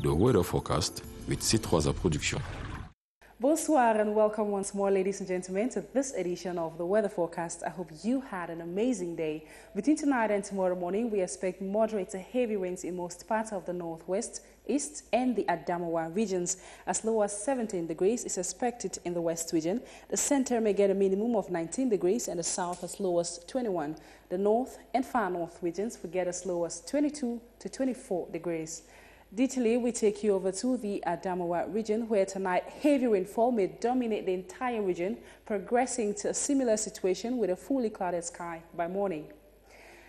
the weather forecast with C3 Production. Bonsoir and welcome once more, ladies and gentlemen, to this edition of the weather forecast. I hope you had an amazing day. Between tonight and tomorrow morning, we expect moderate to heavy winds in most parts of the northwest, east and the Adamawa regions. As low as 17 degrees is expected in the west region. The center may get a minimum of 19 degrees and the south as low as 21. The north and far north regions will get as low as 22 to 24 degrees. Detailing, we take you over to the Adamawa region, where tonight heavy rainfall may dominate the entire region, progressing to a similar situation with a fully clouded sky by morning.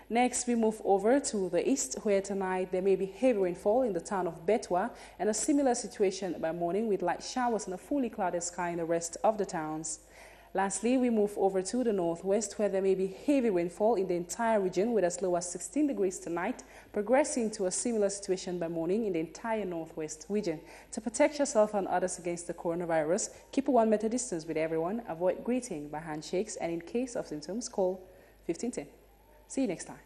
Next, we move over to the east, where tonight there may be heavy rainfall in the town of Betwa and a similar situation by morning with light showers and a fully clouded sky in the rest of the towns. Lastly, we move over to the northwest, where there may be heavy rainfall in the entire region with as low as 16 degrees tonight, progressing to a similar situation by morning in the entire northwest region. To protect yourself and others against the coronavirus, keep a 1 meter distance with everyone, avoid greeting by handshakes, and in case of symptoms, call 1510. See you next time.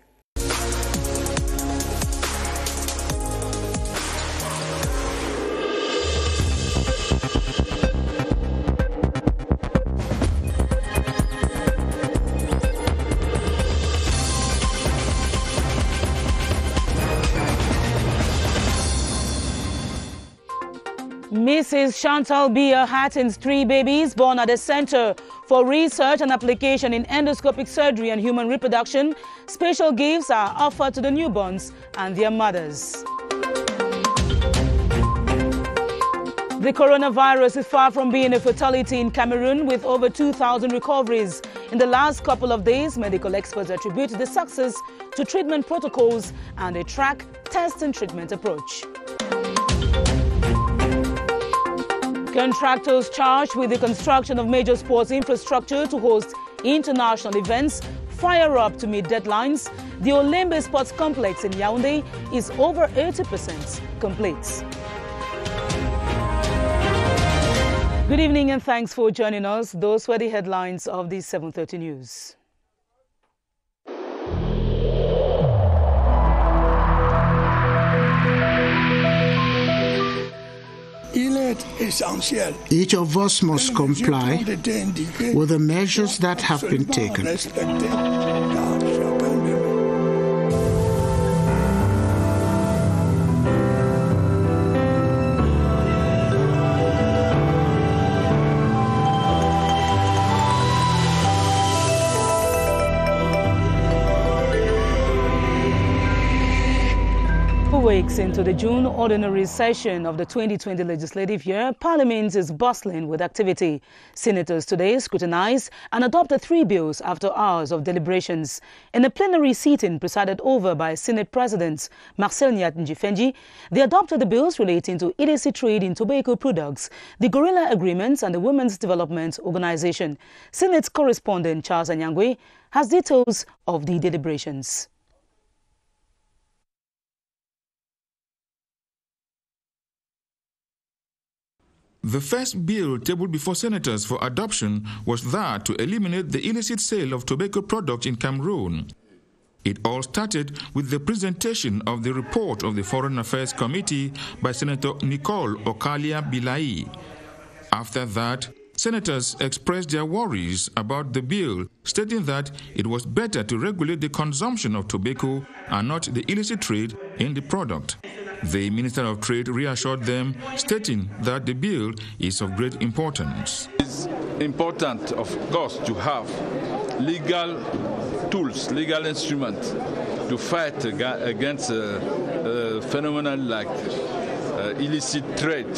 Mrs. Chantal Bia Hatton's 3 babies born at the Center for Research and Application in Endoscopic Surgery and Human Reproduction. Special gifts are offered to the newborns and their mothers. The coronavirus is far from being a fatality in Cameroon, with over 2,000 recoveries. In the last couple of days, medical experts attribute the success to treatment protocols and a track, test and treatment approach. Contractors charged with the construction of major sports infrastructure to host international events fire up to meet deadlines. The Olembe Sports Complex in Yaoundé is over 80% complete. Good evening and thanks for joining us. Those were the headlines of the 7:30 News. Each of us must comply with the measures that have been taken. 2 weeks into the June ordinary session of the 2020 legislative year, Parliament is bustling with activity. Senators today scrutinized and adopted 3 bills after hours of deliberations. In a plenary sitting presided over by Senate President Marcel Njifenji, they adopted the bills relating to illicit trade in tobacco products, the Gorilla Agreements and the Women's Development Organization. Senate correspondent Charles Anyangwe has details of the deliberations. The first bill tabled before senators for adoption was that to eliminate the illicit sale of tobacco products in Cameroon. It all started with the presentation of the report of the Foreign Affairs Committee by Senator Nicole Okalia Bilai. After that, senators expressed their worries about the bill, stating that it was better to regulate the consumption of tobacco and not the illicit trade in the product. The Minister of Trade reassured them, stating that the bill is of great importance. It's important, of course, to have legal tools, legal instruments to fight against a phenomenon like illicit trade,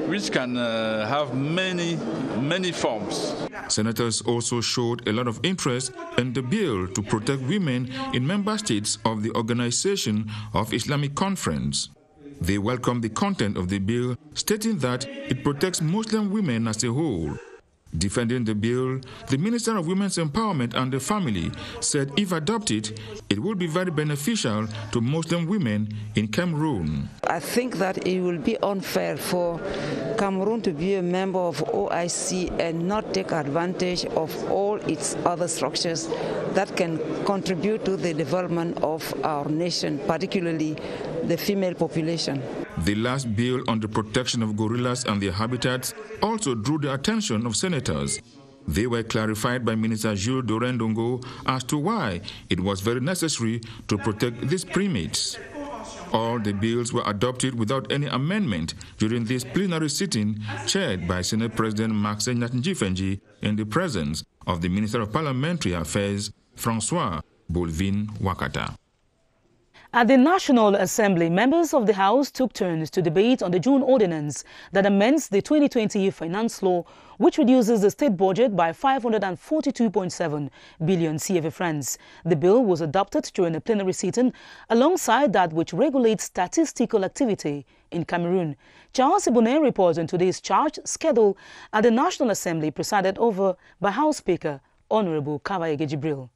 which can have many forms. Senators also showed a lot of interest in the bill to protect women in member states of the Organization of Islamic Conference. They welcomed the content of the bill, stating that it protects Muslim women as a whole. Defending the bill, the Minister of Women's Empowerment and the Family said if adopted, it will be very beneficial to Muslim women in Cameroon. I think that it will be unfair for Cameroon to be a member of OIC and not take advantage of all its other structures that can contribute to the development of our nation, particularly the female population. The last bill on the protection of gorillas and their habitats also drew the attention of senators. They were clarified by Minister Jules Dorendongo as to why it was very necessary to protect these primates. All the bills were adopted without any amendment during this plenary sitting chaired by Senate President Maxime Njifenji in the presence of the Minister of Parliamentary Affairs, Francois Bolvin Wakata. At the National Assembly, members of the House took turns to debate on the June ordinance that amends the 2020 finance law, which reduces the state budget by 542.7 billion CFA francs. The bill was adopted during a plenary sitting alongside that which regulates statistical activity in Cameroon. Charles Ibune reports on today's charge schedule at the National Assembly, presided over by House Speaker Honorable Kawayege Jibril.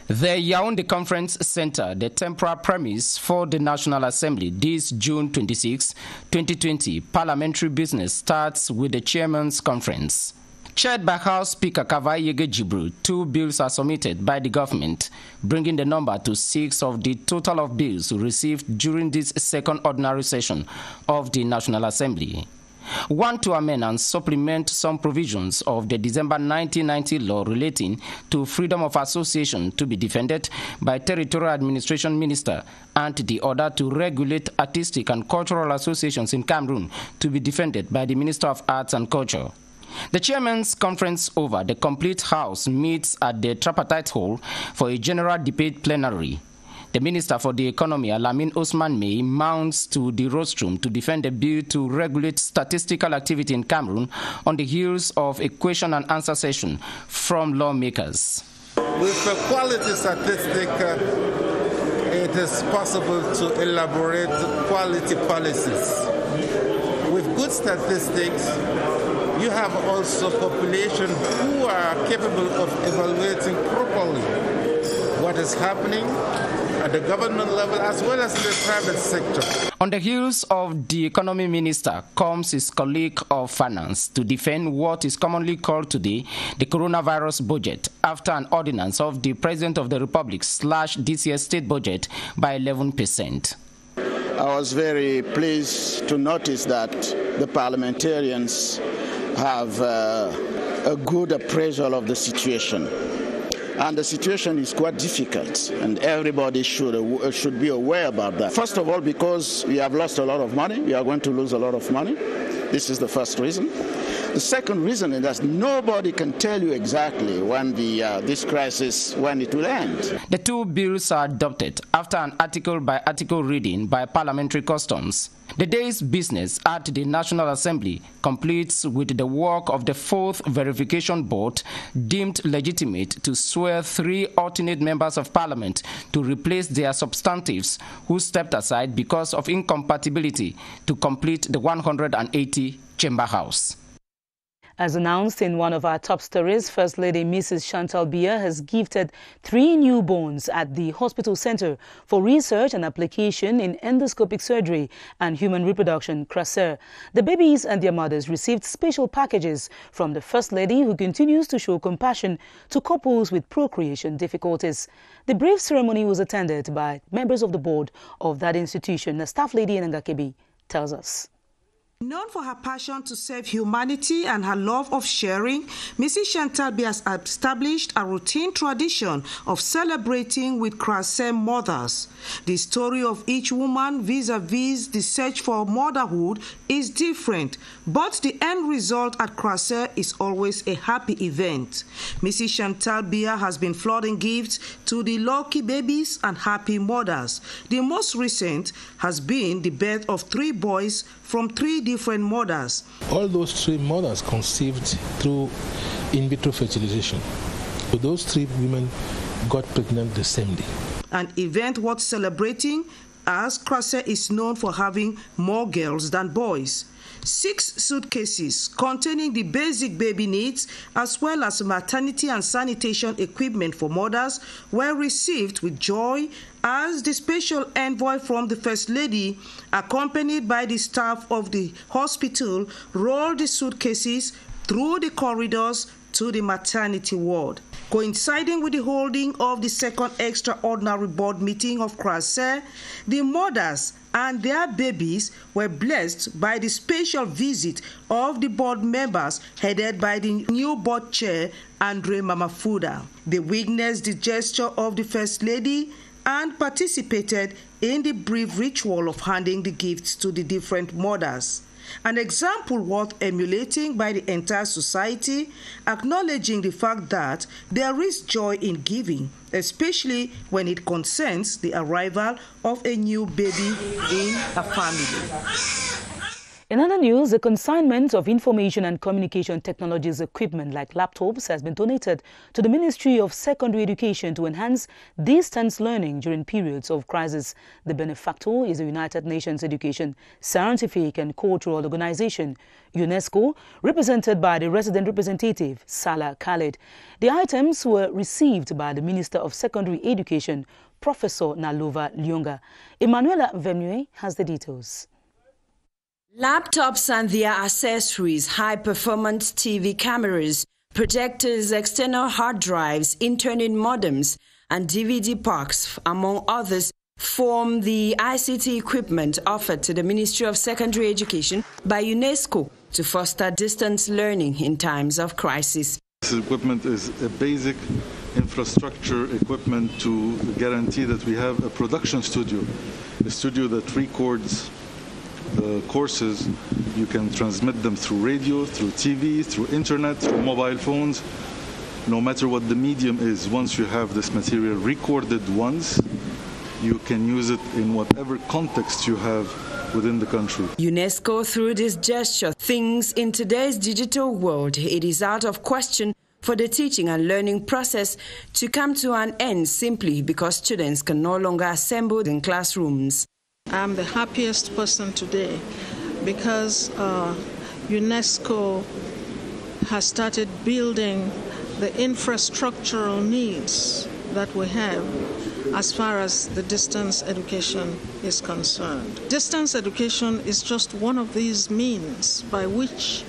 The Yaoundé Conference Center, the temporary premise for the National Assembly, this June 26, 2020, parliamentary business starts with the Chairman's Conference. Chaired by House Speaker Kawayege Jibril, 2 bills are submitted by the government, bringing the number to 6 of the total of bills received during this second ordinary session of the National Assembly. One to amend and supplement some provisions of the December 1990 law relating to freedom of association to be defended by Territorial Administration Minister, and the other to regulate artistic and cultural associations in Cameroon to be defended by the Minister of Arts and Culture. The Chairman's Conference over the complete House meets at the Tripartite Hall for a general debate plenary. The Minister for the Economy, Alamin Osman May, mounts to the rostrum to defend a bill to regulate statistical activity in Cameroon on the heels of a question and answer session from lawmakers. With the quality statistic, it is possible to elaborate quality policies. With good statistics, you have also population who are capable of evaluating properly what is happening at the government level as well as in the private sector. On the heels of the economy minister comes his colleague of finance to defend what is commonly called today the coronavirus budget after an ordinance of the President of the Republic slashed this year's state budget by 11%. I was very pleased to notice that the parliamentarians have a good appraisal of the situation. And the situation is quite difficult, and everybody should be aware about that. First of all, because we have lost a lot of money, we are going to lose a lot of money. This is the first reason. The second reason is that nobody can tell you exactly when this crisis, when it will end. The 2 bills are adopted after an article-by-article reading by Parliamentary Customs. The day's business at the National Assembly completes with the work of the 4th Verification Board, deemed legitimate to swear 3 alternate members of Parliament to replace their substantives who stepped aside because of incompatibility to complete the 180 Chamber House. As announced in one of our top stories, First Lady Mrs. Chantal Biya has gifted 3 newborns at the hospital center for research and application in endoscopic surgery and human reproduction, CRTV. The babies and their mothers received special packages from the First Lady, who continues to show compassion to couples with procreation difficulties. The brief ceremony was attended by members of the board of that institution. The staff lady in Ngakebi tells us. Known for her passion to serve humanity and her love of sharing, Mrs. Chantal Biya has established a routine tradition of celebrating with CRTV mothers. The story of each woman vis-a-vis the search for motherhood is different, but the end result at CRTV is always a happy event. Mrs. Chantal Biya has been flooding gifts to the lucky babies and happy mothers. The most recent has been the birth of 3 boys from 3 different mothers. All those 3 mothers conceived through in vitro fertilization. But those 3 women got pregnant the same day. An event worth celebrating, as CRTV is known for having more girls than boys. 6 suitcases containing the basic baby needs as well as maternity and sanitation equipment for mothers were received with joy as the special envoy from the First Lady, accompanied by the staff of the hospital, rolled the suitcases through the corridors to the maternity ward. Coinciding with the holding of the second extraordinary board meeting of CRTV, the mothers and their babies were blessed by the special visit of the board members headed by the new board chair, Andre Mamafuda. They witnessed the gesture of the First Lady and participated in the brief ritual of handing the gifts to the different mothers. An example worth emulating by the entire society, acknowledging the fact that there is joy in giving, especially when it concerns the arrival of a new baby in a family. In other news, the consignment of information and communication technologies equipment like laptops has been donated to the Ministry of Secondary Education to enhance distance learning during periods of crisis. The benefactor is the United Nations Education, Scientific and Cultural Organization, UNESCO, represented by the resident representative, Salah Khaled. The items were received by the Minister of Secondary Education, Professor Nalova Lyonga. Emanuela Vemue has the details. Laptops and their accessories, high-performance TV cameras, projectors, external hard drives, internet modems, and DVD packs, among others, form the ICT equipment offered to the Ministry of Secondary Education by UNESCO to foster distance learning in times of crisis. This equipment is a basic infrastructure equipment to guarantee that we have a production studio, a studio that records the courses. You can transmit them through radio, through TV, through internet, through mobile phones, no matter what the medium is. Once you have this material recorded once, you can use it in whatever context you have within the country. UNESCO, through this gesture, thinks in today's digital world, it is out of question for the teaching and learning process to come to an end simply because students can no longer assemble in classrooms. I'm the happiest person today because UNESCO has started building the infrastructural needs that we have as far as the distance education is concerned. Distance education is just one of these means by which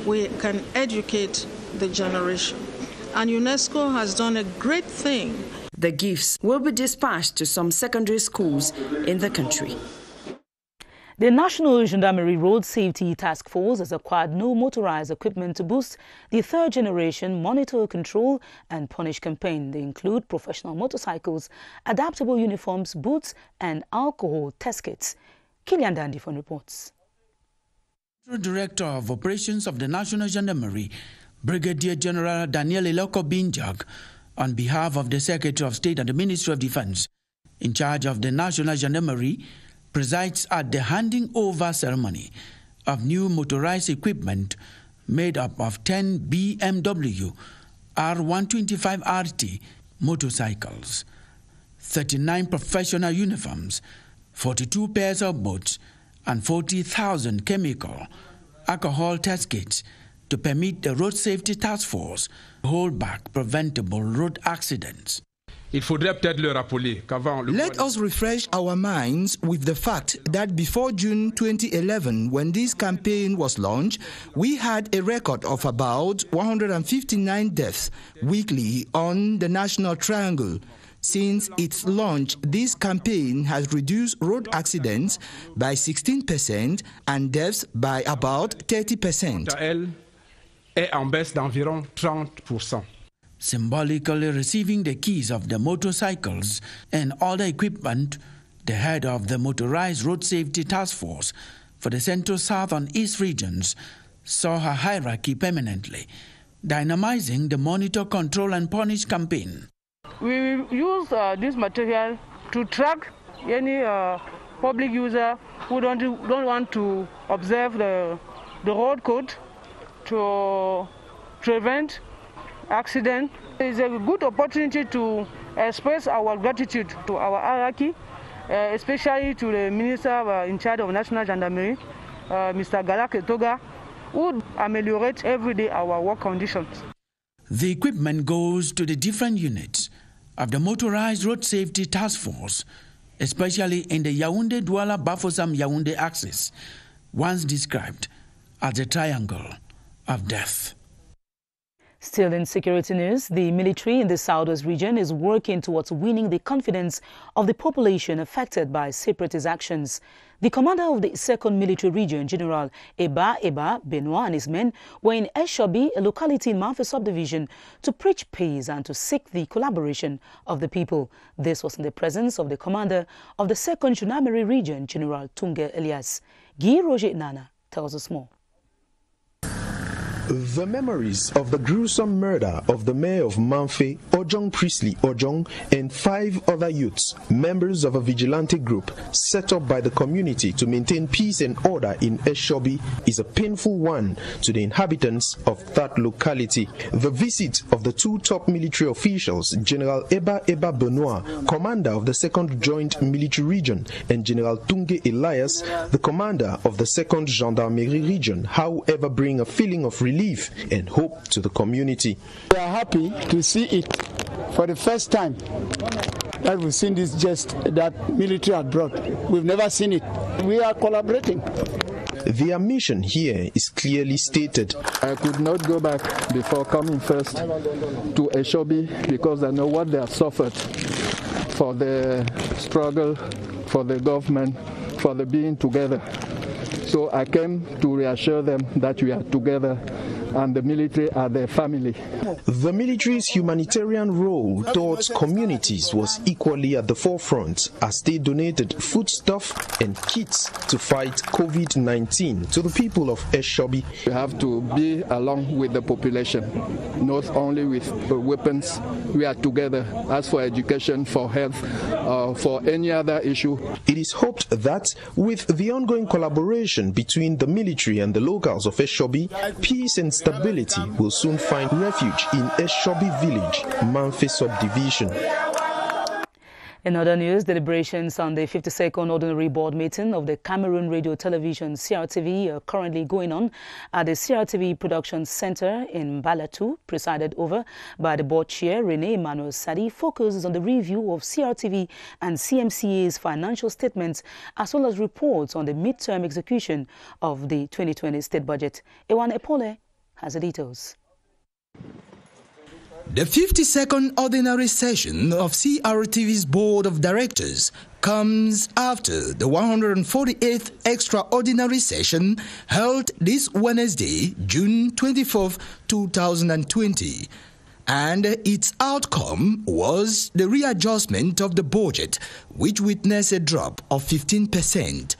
we can educate the generation. And UNESCO has done a great thing. The gifts will be dispatched to some secondary schools in the country. The National Gendarmerie Road Safety Task Force has acquired new motorized equipment to boost the third-generation monitor, control and punish campaign. They include professional motorcycles, adaptable uniforms, boots and alcohol test kits. Kilian Dandifon reports. Director of Operations of the National Gendarmerie, Brigadier General Daniel Eloko Binjak, on behalf of the Secretary of State and the Ministry of Defense, in charge of the National Gendarmerie, presides at the handing over ceremony of new motorized equipment made up of 10 BMW R125RT motorcycles, 39 professional uniforms, 42 pairs of boots, and 40,000 chemical alcohol test kits to permit the Road Safety Task Force to hold back preventable road accidents. Let us refresh our minds with the fact that before June 2011, when this campaign was launched, we had a record of about 159 deaths weekly on the National Triangle. Since its launch, this campaign has reduced road accidents by 16% and deaths by about 30%. Symbolically receiving the keys of the motorcycles and other equipment, the head of the Motorized Road Safety Task Force for the Central, South and East regions saw her hierarchy permanently, dynamizing the Monitor, Control and Punish campaign. We use this material to track any public user who don't want to observe the road code to prevent accident. It's a good opportunity to express our gratitude to our hierarchy, especially to the Minister in charge of National Gendarmerie, Mr. Galak Etoga, who ameliorate every day our work conditions. The equipment goes to the different units of the Motorized Road Safety Task Force, especially in the Yaoundé-Douala-Bafoussam-Yaoundé axis, once described as the triangle of death. Still in security news, the military in the Southwest region is working towards winning the confidence of the population affected by separatist actions. The commander of the 2nd Military Region, General Eba Benoit, and his men were in Eshobi, a locality in Manfe subdivision, to preach peace and to seek the collaboration of the people. This was in the presence of the commander of the 2nd Junameri Region, General Tunge Elias. Guy Roger Nana tells us more. The memories of the gruesome murder of the mayor of Manfe, Ojong Priestley Ojong, and 5 other youths, members of a vigilante group set up by the community to maintain peace and order in Eshobi, is a painful one to the inhabitants of that locality. The visit of the 2 top military officials, General Eba Benoit, commander of the 2nd Joint Military Region, and General Tunge Elias, the commander of the 2nd Gendarmerie Region, however, bring a feeling of relief and hope to the community. We are happy to see it for the first time that we've seen this gest that military had brought. We've never seen it. We are collaborating. Their mission here is clearly stated. I could not go back before coming first to Eshobi because I know what they have suffered for the struggle, for the government, for the being together. So I came to reassure them that we are together and the military are their family. The military's humanitarian role towards communities was equally at the forefront as they donated foodstuff and kits to fight COVID-19 to the people of Eshobi. We have to be along with the population, not only with weapons. We are together. As for education, for health, for any other issue. It is hoped that with the ongoing collaboration between the military and the locals of Eshobi, peace and stability will soon find refuge in Eshobi village, Manfe subdivision. In other news, deliberations on the 52nd Ordinary Board meeting of the Cameroon Radio Television CRTV are currently going on at the CRTV Production Center in Balatu, presided over by the board chair, Rene Emmanuel Sadi, focuses on the review of CRTV and CMCA's financial statements, as well as reports on the midterm execution of the 2020 state budget. Ewan Epole has the details. The 52nd Ordinary Session of CRTV's Board of Directors comes after the 148th Extraordinary Session held this Wednesday, June 24, 2020. And its outcome was the readjustment of the budget, which witnessed a drop of 15%.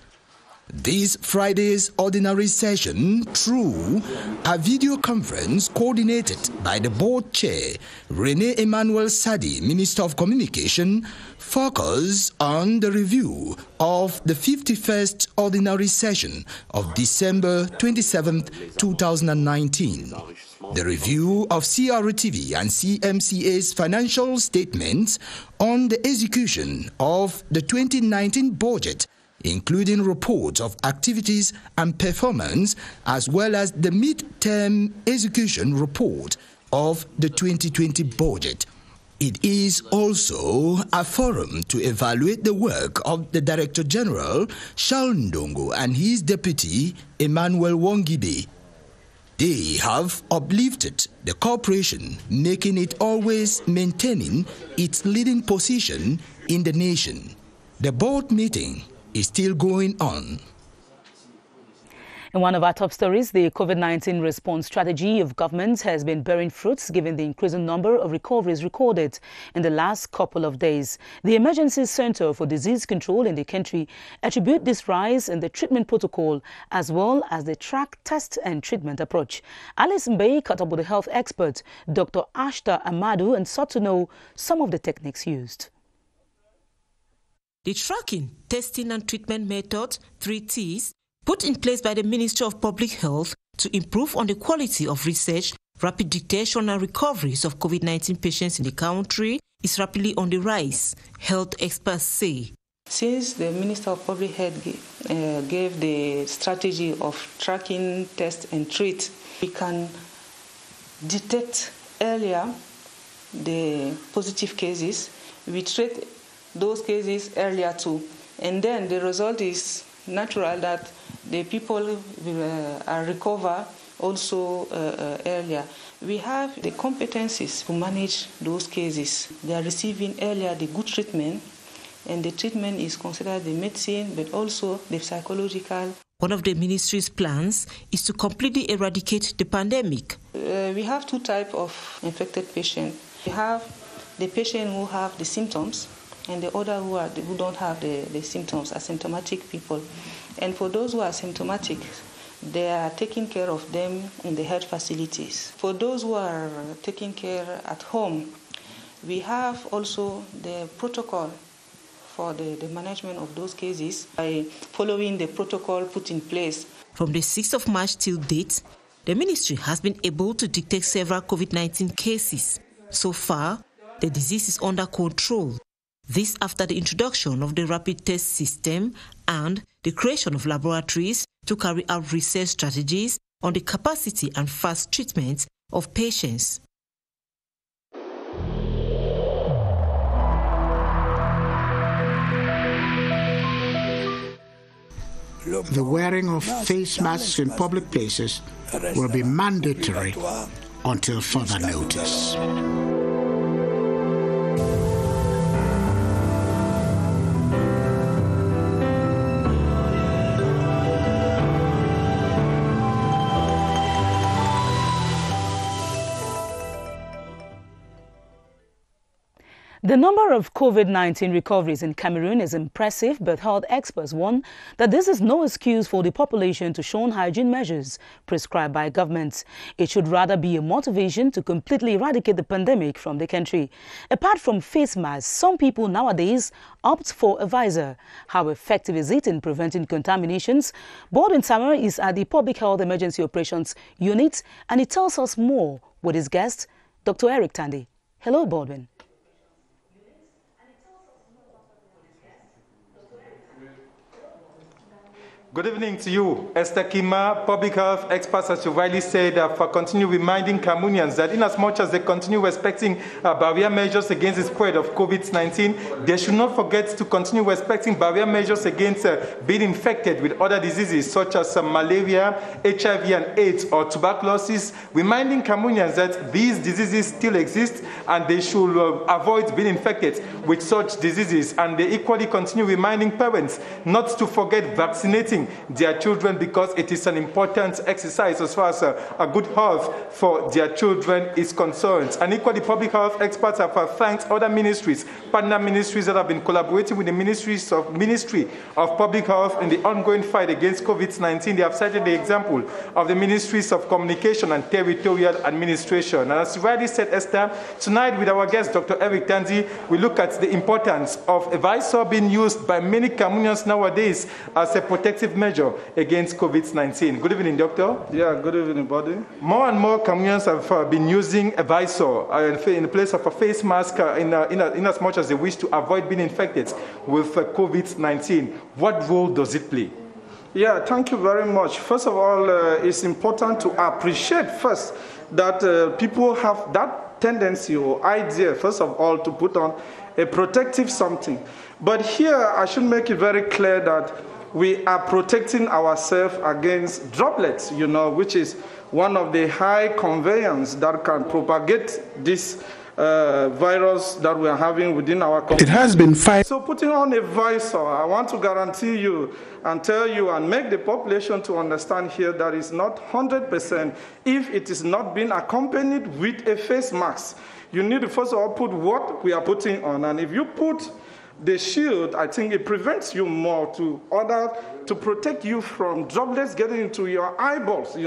This Friday's ordinary session, through a video conference coordinated by the board chair, Rene Emmanuel Sadi, Minister of Communication, focused on the review of the 51st ordinary session of December 27, 2019. The review of CRTV and CMCA's financial statements on the execution of the 2019 budget, including reports of activities and performance, as well as the mid-term execution report of the 2020 budget. It is also a forum to evaluate the work of the Director General, Charles Ndongo, and his deputy, Emmanuel Wongibe. They have uplifted the corporation, making it always maintaining its leading position in the nation. The board meeting is still going on. In one of our top stories, the COVID-19 response strategy of government has been bearing fruits given the increasing number of recoveries recorded in the last couple of days. The Emergency Center for Disease Control in the country attribute this rise in the treatment protocol as well as the track, test and treatment approach. Alice Mbey caught up with the health expert, Dr. Ashta Amadu, and sought to know some of the techniques used. The tracking, testing and treatment method, 3 T's, put in place by the Ministry of Public Health to improve on the quality of research, rapid detection and recoveries of COVID-19 patients in the country is rapidly on the rise, health experts say. Since the Minister of Public Health gave the strategy of tracking, test and treat, we can detect earlier the positive cases. We treat those cases earlier too. And then the result is natural that the people are recover also earlier. We have the competencies to manage those cases. They are receiving earlier the good treatment, and the treatment is considered the medicine, but also the psychological. One of the ministry's plans is to completely eradicate the pandemic. We have two types of infected patients. We have the patient who have the symptoms, and the other who don't have the symptoms, asymptomatic people. And for those who are symptomatic, they are taking care of them in the health facilities. For those who are taking care at home, we have also the protocol for the management of those cases by following the protocol put in place. From the 6th of March till date, the ministry has been able to detect several COVID-19 cases. So far, the disease is under control. This after the introduction of the rapid test system and the creation of laboratories to carry out research strategies on the capacity and fast treatment of patients. The wearing of face masks in public places will be mandatory until further notice. The number of COVID-19 recoveries in Cameroon is impressive, but health experts warn that this is no excuse for the population to shun hygiene measures prescribed by governments. It should rather be a motivation to completely eradicate the pandemic from the country. Apart from face masks, some people nowadays opt for a visor. How effective is it in preventing contaminations? Baldwin Samara is at the Public Health Emergency Operations Unit, and he tells us more with his guest, Dr. Eric Tandy. Hello, Baldwin. Good evening to you. Esther Kima, public health experts, as you rightly said, for continue reminding Cameroonians that in as much as they continue respecting barrier measures against the spread of COVID-19, they should not forget to continue respecting barrier measures against being infected with other diseases such as malaria, HIV and AIDS or tuberculosis, reminding Cameroonians that these diseases still exist and they should avoid being infected with such diseases. And they equally continue reminding parents not to forget vaccinating their children, because it is an important exercise as far as a good health for their children is concerned. And equally, public health experts have thanked other ministries, partner ministries that have been collaborating with the Ministry of Public Health in the ongoing fight against COVID-19. They have cited the example of the Ministries of Communication and Territorial Administration. And as you rightly said, Esther, tonight with our guest, Dr. Eric Tandy, we look at the importance of a visor being used by many Cameroonians nowadays as a protective measure against COVID-19. Good evening, doctor. Yeah, good evening, buddy. More and more Cameroonians have been using a visor in place of a face mask in as much as they wish to avoid being infected with COVID-19. What role does it play? Yeah, thank you very much. First of all, it's important to appreciate first that people have that tendency or idea, first of all, to put on a protective something. But here, I should make it very clear that we are protecting ourselves against droplets, which is one of the high conveyance that can propagate this virus that we are having within our community. It has been fight. So putting on a visor, I want to guarantee you and tell you and make the population to understand here that it's not 100% if it is not being accompanied with a face mask. You need to first of all put what we are putting on, and if you put the shield, I think it prevents you more to protect you from droplets getting into your eyeballs,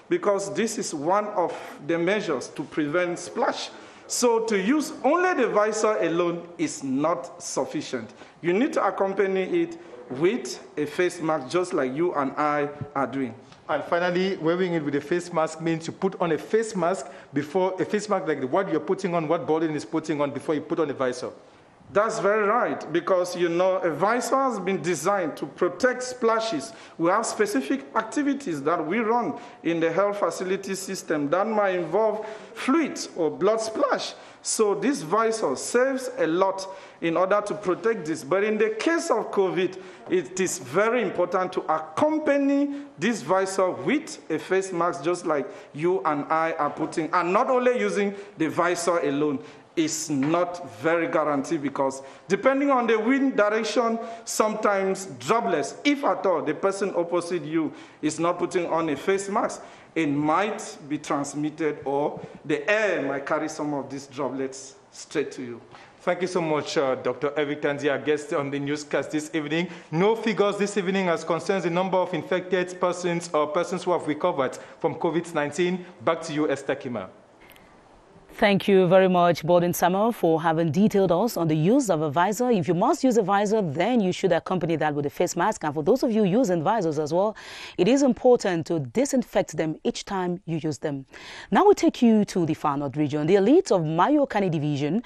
because this is one of the measures to prevent splash. So to use only the visor alone is not sufficient. You need to accompany it with a face mask, just like you and I are doing. And finally, wearing it with a face mask means you put on a face mask before a face mask like what you're putting on, what Baldwin is putting on before you put on a visor. That's very right, because, you know, a visor has been designed to protect splashes. We have specific activities that we run in the health facility system that might involve fluids or blood splash. So this visor saves a lot in order to protect this. But in the case of COVID, it is very important to accompany this visor with a face mask, just like you and I are putting, and not only using the visor alone. Is not very guaranteed, because depending on the wind direction, sometimes droplets, if at all the person opposite you is not putting on a face mask, it might be transmitted, or the air might carry some of these droplets straight to you. Thank you so much, Dr. Eric Tanzi, our guest on the newscast this evening. No figures this evening as concerns the number of infected persons or persons who have recovered from COVID-19. Back to you, Esther Kima. Thank you very much, Borden Summer, for having detailed us on the use of a visor. If you must use a visor, then you should accompany that with a face mask. And for those of you using visors as well, it is important to disinfect them each time you use them. Now we take you to the Far North region. The elites of Mayokani Division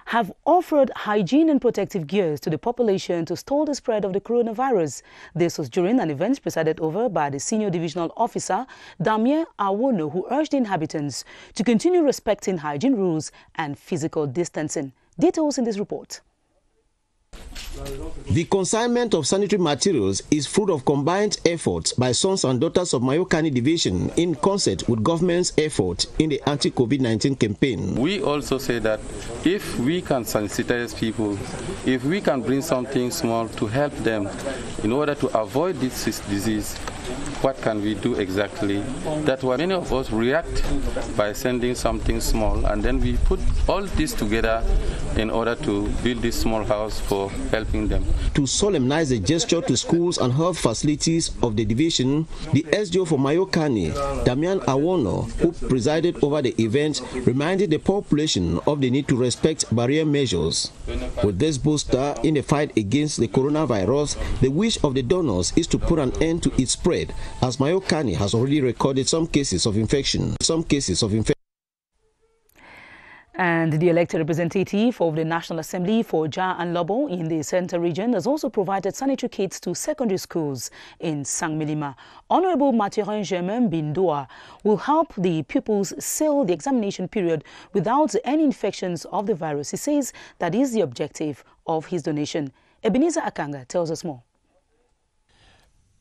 have offered hygiene and protective gears to the population to stall the spread of the coronavirus. This was during an event presided over by the senior divisional officer, Damien Awono, who urged the inhabitants to continue respecting hygiene rules and physical distancing. Details in this report. The consignment of sanitary materials is fruit of combined efforts by sons and daughters of Mayokani Division in concert with government's effort in the anti-COVID-19 campaign. We also say that if we can sensitize people, if we can bring something small to help them in order to avoid this disease, what can we do exactly? That's why many of us react by sending something small, and then we put all this together in order to build this small house for helping them. To solemnize the gesture to schools and health facilities of the division, the SDO for Mayokani, Damian Awono, who presided over the event, reminded the population of the need to respect barrier measures. With this booster in the fight against the coronavirus, the wish of the donors is to put an end to its spread, as Mayokani has already recorded some cases of infection. And the elected representative of the National Assembly for Ja and Lobo in the Central Region has also provided sanitary kits to secondary schools in Sangmilima. Honorable Mathurin Germain Bindoa will help the pupils sail the examination period without any infections of the virus. He says that is the objective of his donation. Ebenezer Akanga tells us more.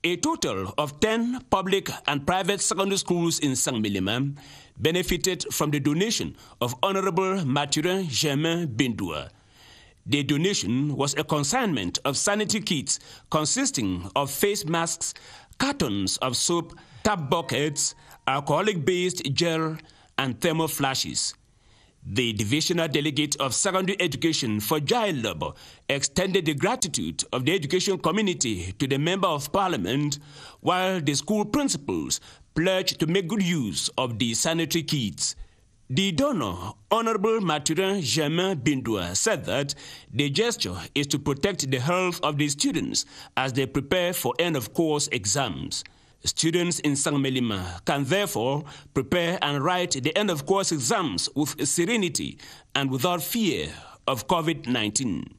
A total of 10 public and private secondary schools in Sangmilima benefited from the donation of Honorable Mathurin Germain Bindoa. The donation was a consignment of sanitary kits consisting of face masks, cartons of soap, tap buckets, alcoholic-based gel, and thermoflashes. The divisional delegate of secondary education for Jail Lobo extended the gratitude of the education community to the member of parliament, while the school principals pledged to make good use of the sanitary kits. The donor, Honorable Mathurin Germain Bindoa, said that the gesture is to protect the health of the students as they prepare for end-of-course exams. Students in Sangmilima can therefore prepare and write the end-of-course exams with serenity and without fear of COVID-19.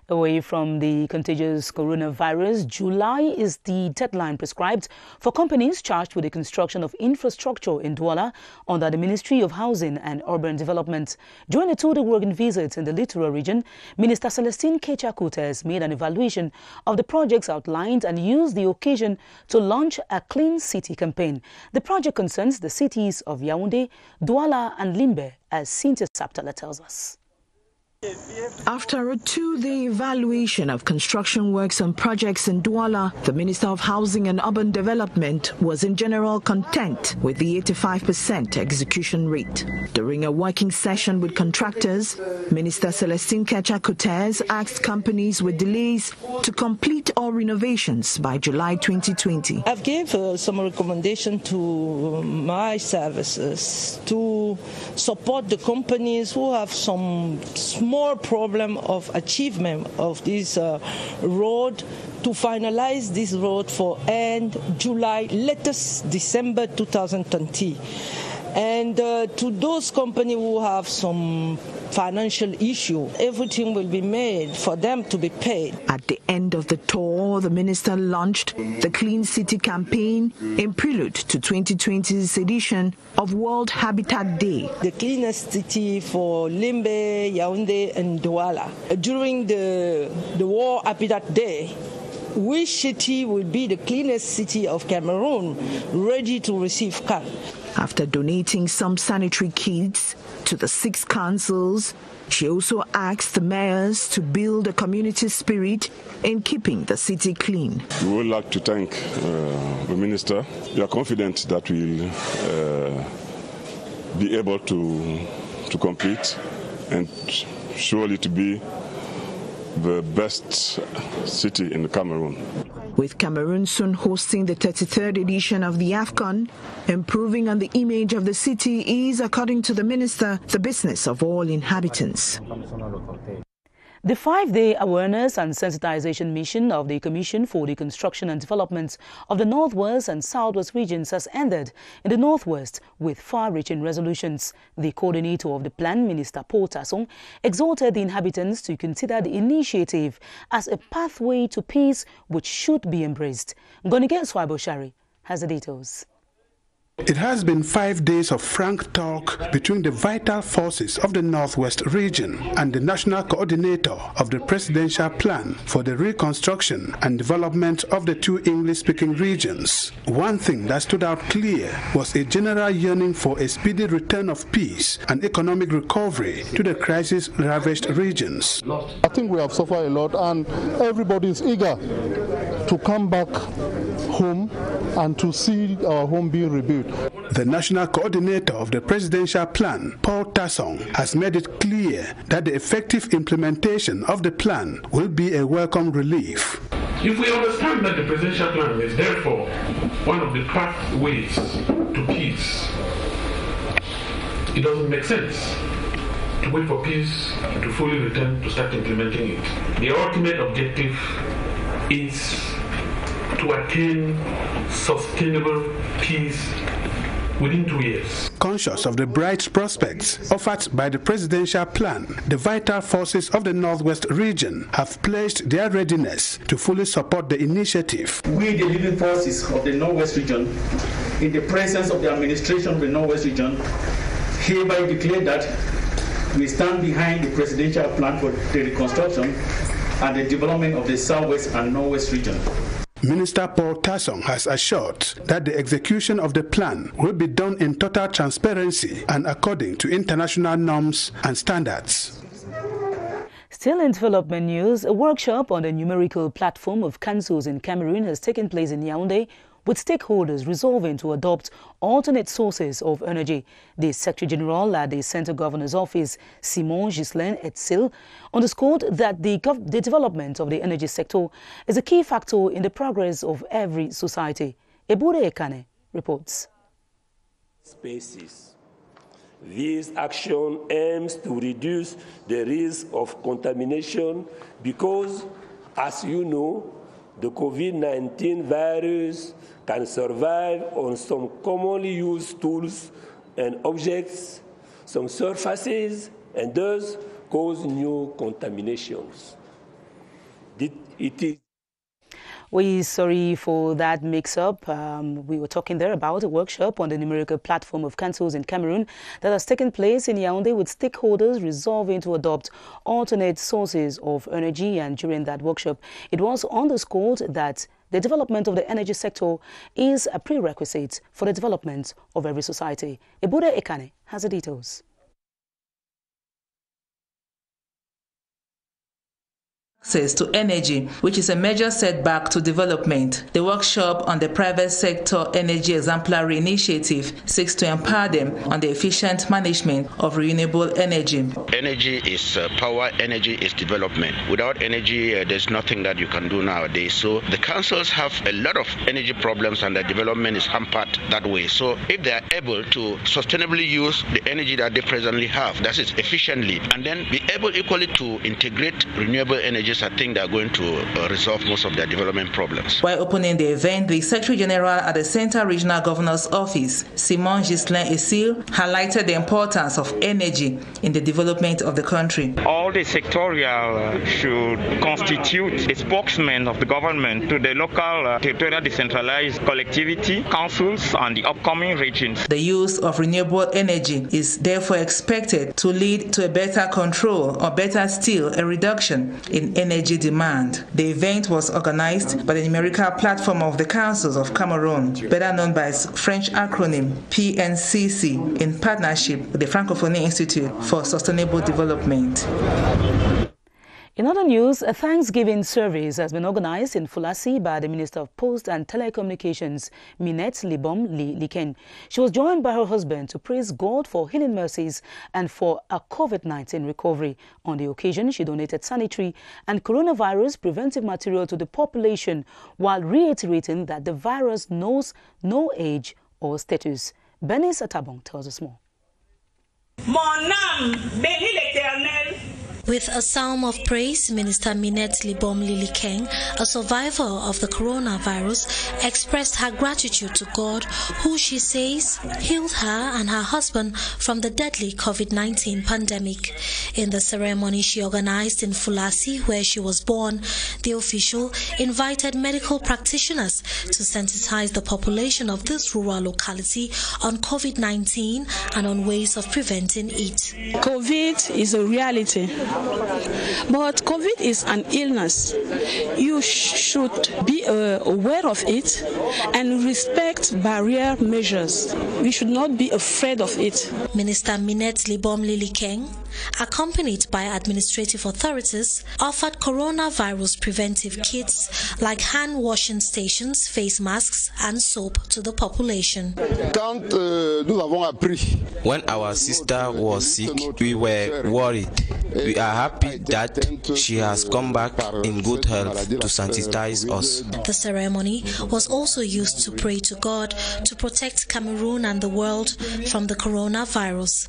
Away from the contagious coronavirus, July is the deadline prescribed for companies charged with the construction of infrastructure in Douala under the Ministry of Housing and Urban Development. During a two-day working visit in the littoral region, Minister Celestine Kecha-Kutes made an evaluation of the projects outlined and used the occasion to launch a Clean City campaign. The project concerns the cities of Yaoundé, Douala and Limbe, as Cynthia Saptala tells us. After a two-day evaluation of construction works and projects in Douala, the Minister of Housing and Urban Development was in general content with the 85% execution rate. During a working session with contractors, Minister Celestine Kecha-Kutes asked companies with delays to complete all renovations by July 2020. I've given some recommendation to my services to support the companies who have some more problem of achievement of this road, to finalize this road for end July, latest December 2020. And to those companies who have some financial issue, everything will be made for them to be paid. At the end of the tour, the minister launched the Clean City campaign in prelude to 2020's edition of World Habitat Day. The cleanest city for Limbe, Yaoundé and Douala. During the World Habitat Day, which city will be the cleanest city of Cameroon ready to receive CAN? After donating some sanitary kits to the 6 councils, she also asked the mayors to build a community spirit in keeping the city clean. We would like to thank the minister. We are confident that we'll be able to complete and surely to be the best city in Cameroon. With Cameroon soon hosting the 33rd edition of the AFCON, improving on the image of the city is, according to the minister, the business of all inhabitants. The 5-day awareness and sensitization mission of the Commission for the Construction and Development of the Northwest and Southwest regions has ended in the Northwest with far-reaching resolutions. The coordinator of the plan, Minister Paul Tassong, exhorted the inhabitants to consider the initiative as a pathway to peace which should be embraced. Ngonige Swaboshari has the details. It has been 5 days of frank talk between the vital forces of the Northwest region and the national coordinator of the presidential plan for the reconstruction and development of the 2 English-speaking regions. One thing that stood out clear was a general yearning for a speedy return of peace and economic recovery to the crisis-ravaged regions. I think we have suffered a lot, and everybody is eager to come back home and to see our home being rebuilt. The national coordinator of the presidential plan, Paul Tassong, has made it clear that the effective implementation of the plan will be a welcome relief. If we understand that the presidential plan is therefore one of the pathways to peace, it doesn't make sense to wait for peace to fully return to start implementing it. The ultimate objective is to attain sustainable peace within 2 years. Conscious of the bright prospects offered by the presidential plan, the vital forces of the Northwest region have pledged their readiness to fully support the initiative. We, the living forces of the Northwest region, in the presence of the administration of the Northwest region, hereby declare that we stand behind the presidential plan for the reconstruction and the development of the Southwest and Northwest region. Minister Paul Tassong has assured that the execution of the plan will be done in total transparency and according to international norms and standards. Still in development news, a workshop on the numerical platform of councils in Cameroon has taken place in Yaoundé, with stakeholders resolving to adopt alternate sources of energy. The Secretary General at the Centre Governor's Office, Simon Ghislain Etsil, underscored that the development of the energy sector is a key factor in the progress of every society. Ebure Ekane reports. Spaces. This action aims to reduce the risk of contamination because, as you know, the COVID-19 virus can survive on some commonly used tools and objects, some surfaces, and thus cause new contaminations. We're sorry for that mix-up. We were talking there about a workshop on the numerical platform of councils in Cameroon that has taken place in Yaoundé, with stakeholders resolving to adopt alternate sources of energy. And during that workshop, it was underscored that the development of the energy sector is a prerequisite for the development of every society. Ebure Ekane has the details. Access to energy, which is a major setback to development. The workshop on the private sector energy exemplary initiative seeks to empower them on the efficient management of renewable energy. Energy is power, energy is development. Without energy, there's nothing that you can do nowadays. So the councils have a lot of energy problems and the development is hampered that way. So if they are able to sustainably use the energy that they presently have, that is efficiently, and then be able equally to integrate renewable energy technologies, I think they're going to resolve most of their development problems. While opening the event, the Secretary General at the Central Regional Governor's Office, Simon Gislain Essil, highlighted the importance of energy in the development of the country. All the sectorial should constitute a spokesman of the government to the local territorial decentralized collectivity, councils, and the upcoming regions. The use of renewable energy is therefore expected to lead to a better control, or better still, a reduction in energy demand. The event was organized by the numerical platform of the councils of Cameroon, better known by its French acronym PNCC, in partnership with the Francophonie Institute for Sustainable Development. In other news, a Thanksgiving service has been organized in Fulasi by the Minister of Post and Telecommunications, Minette Libom Liken. She was joined by her husband to praise God for healing mercies and for a COVID-19 recovery. On the occasion, she donated sanitary and coronavirus preventive material to the population while reiterating that the virus knows no age or status. Benis Atabong tells us more. Mon âme bénit l'Éternel. With a psalm of praise, Minister Minette Libom Lilikeng, a survivor of the coronavirus, expressed her gratitude to God, who she says healed her and her husband from the deadly COVID-19 pandemic. In the ceremony she organized in Fulasi, where she was born, the official invited medical practitioners to sensitize the population of this rural locality on COVID-19 and on ways of preventing it. COVID is a reality. But COVID is an illness. You should be aware of it and respect barrier measures. We should not be afraid of it. Minister Minette Libom Lilikeng, accompanied by administrative authorities, offered coronavirus preventive kits like hand washing stations, face masks and soap to the population. When our sister was sick, we were worried. We are happy that she has come back in good health to sensitize us. The ceremony was also used to pray to God to protect Cameroon and the world from the coronavirus.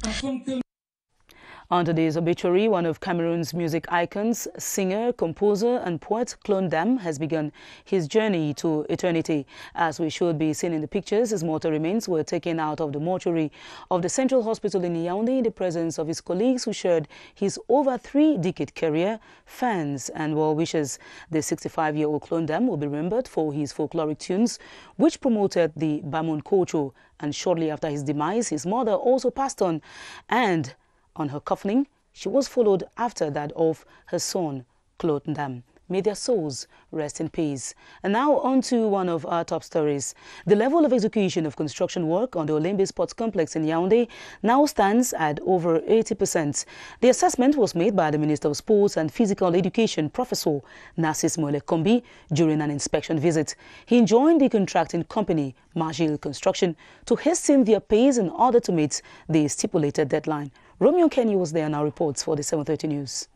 On today's obituary, one of Cameroon's music icons, singer, composer and poet Clone Dam has begun his journey to eternity. As we should be seen in the pictures, his mortal remains were taken out of the mortuary of the Central Hospital in Yaoundé in the presence of his colleagues who shared his over 3-decade career, fans and well-wishers. The 65-year-old Clone Dam will be remembered for his folkloric tunes, which promoted the Bamun culture. And shortly after his demise, his mother also passed on, and on her coffin, she was followed after that of her son, Claude Ndam. May their souls rest in peace. And now on to one of our top stories. The level of execution of construction work on the Olembe Sports Complex in Yaoundé now stands at over 80%. The assessment was made by the Minister of Sports and Physical Education, Professor Narcisse Moele-Kombi, during an inspection visit. He enjoined the contracting company, Margil Construction, to hasten their pace in order to meet the stipulated deadline. Romeo Kenny was there and our reports for the 7:30 News.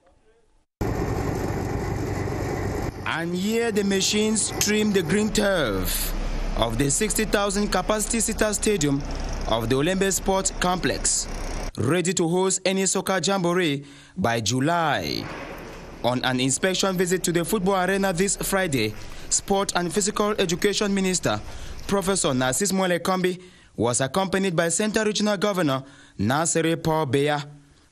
And here the machines trim the green turf of the 60,000 capacity sitter stadium of the Olembe Sports Complex, ready to host any soccer jamboree by July. On an inspection visit to the football arena this Friday, Sport and Physical Education Minister Professor Narcisse Moele-Kombi was accompanied by Central Regional Governor Nasere Paul Beya.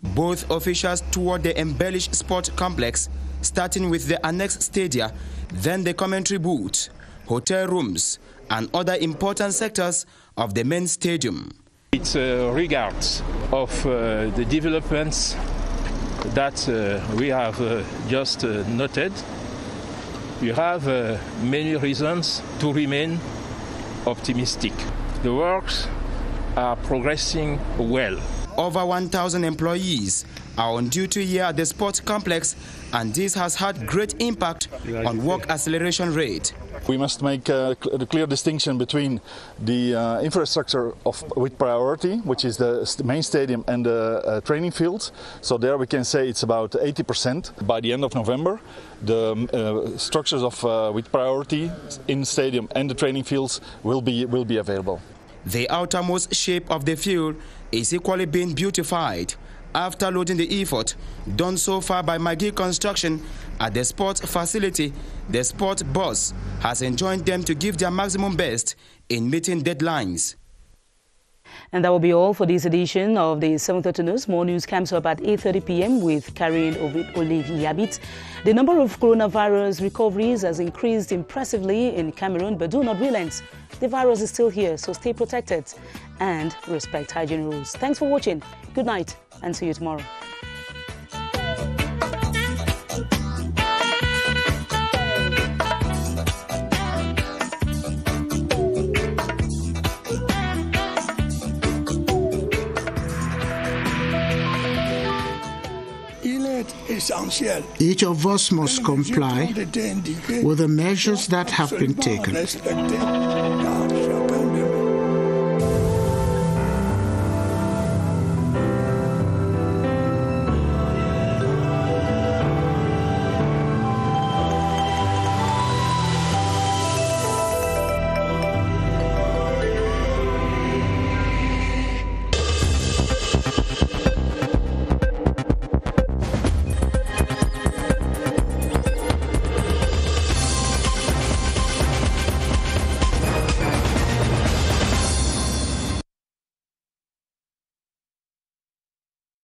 Both officials toured the embellished sport complex, starting with the annex stadia, then the commentary booth, hotel rooms, and other important sectors of the main stadium. It's regards of the developments that we have just noted. We have many reasons to remain optimistic. The works are progressing well. Over 1,000 employees are on duty here at the sports complex, and this has had great impact on work acceleration rate. We must make a clear distinction between the infrastructure with priority, which is the main stadium, and the training fields. So there we can say it's about 80%. By the end of November, the structures with priority in the stadium and the training fields will be available. The outermost shape of the field is equally being beautified, after loading the effort done so far by McGee Construction at the sport facility, the sport boss has enjoined them to give their maximum best in meeting deadlines. And that will be all for this edition of the 7:30 News. More news comes up at 8:30 p.m. with Karine Olive Yabit. The number of coronavirus recoveries has increased impressively in Cameroon, but do not relent. The virus is still here, so stay protected and respect hygiene rules. Thanks for watching. Good night and see you tomorrow. Each of us must comply with the measures that have been taken.